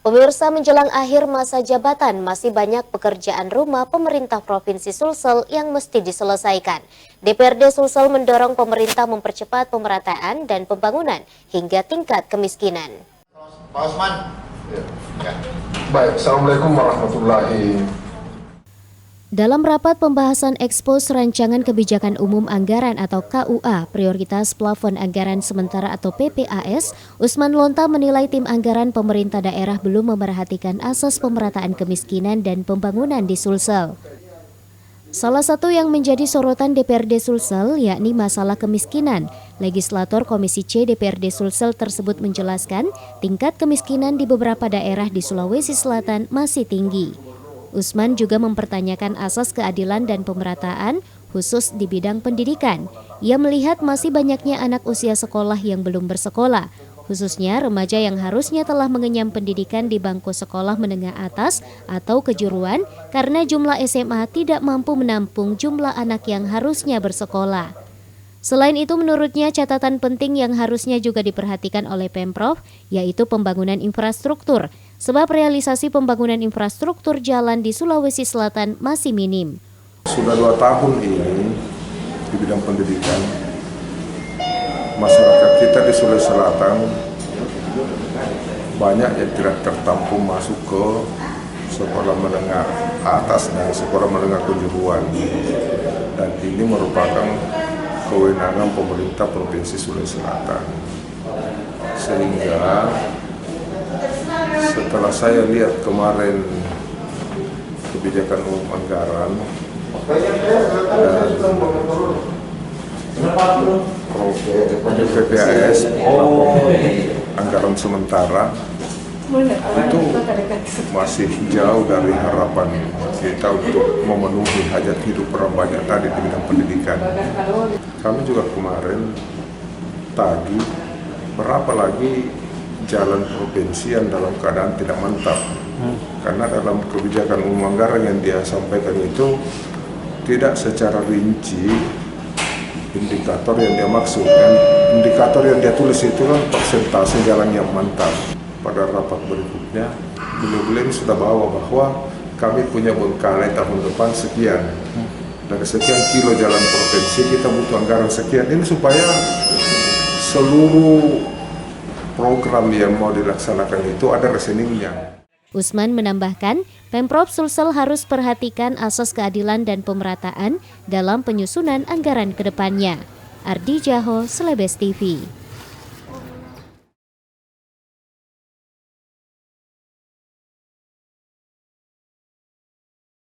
Pemirsa, menjelang akhir masa jabatan, masih banyak pekerjaan rumah pemerintah Provinsi Sulsel yang mesti diselesaikan. DPRD Sulsel mendorong pemerintah mempercepat pemerataan dan pembangunan hingga tingkat kemiskinan. Pak Osman. Ya. Baik, Assalamualaikum warahmatullahi. Dalam rapat pembahasan ekspos Rancangan Kebijakan Umum Anggaran atau KUA, Prioritas Plafon Anggaran Sementara atau PPAS, Usman Lonta menilai tim anggaran pemerintah daerah belum memerhatikan asas pemerataan kemiskinan dan pembangunan di Sulsel. Salah satu yang menjadi sorotan DPRD Sulsel yakni masalah kemiskinan. Legislator Komisi C DPRD Sulsel tersebut menjelaskan tingkat kemiskinan di beberapa daerah di Sulawesi Selatan masih tinggi. Usman juga mempertanyakan asas keadilan dan pemerataan, khusus di bidang pendidikan. Ia melihat masih banyaknya anak usia sekolah yang belum bersekolah, khususnya remaja yang harusnya telah mengenyam pendidikan di bangku sekolah menengah atas atau kejuruan karena jumlah SMA tidak mampu menampung jumlah anak yang harusnya bersekolah. Selain itu, menurutnya catatan penting yang harusnya juga diperhatikan oleh Pemprov, yaitu pembangunan infrastruktur, sebab realisasi pembangunan infrastruktur jalan di Sulawesi Selatan masih minim. Sudah 2 tahun ini di bidang pendidikan, masyarakat kita di Sulawesi Selatan banyak yang tidak tertampung masuk ke sekolah menengah atas dan sekolah menengah kejuruan. Dan ini merupakan kewenangan pemerintah Provinsi Sulawesi Selatan. Sehingga setelah saya lihat kemarin kebijakan umum anggaran dan PPAS anggaran sementara itu masih jauh dari harapan kita untuk memenuhi hajat hidup orang banyak tadi di bidang pendidikan. Kami juga kemarin tagih berapa lagi jalan provinsi yang dalam keadaan tidak mantap. Karena dalam kebijakan umum anggaran yang dia sampaikan itu tidak secara rinci indikator yang dia maksudkan. Indikator yang dia tulis itu kan persentase jalan yang mantap. Pada rapat berikutnya, beliau sudah bawa bahwa kami punya bengkalai tahun depan sekian. Dari sekian kilo jalan provinsi kita butuh anggaran sekian. Ini supaya seluruh program yang mau dilaksanakan itu ada rekeningnya. Usman menambahkan, Pemprov Sulsel harus perhatikan asas keadilan dan pemerataan dalam penyusunan anggaran ke depannya. Ardi Jaho, Celebes TV.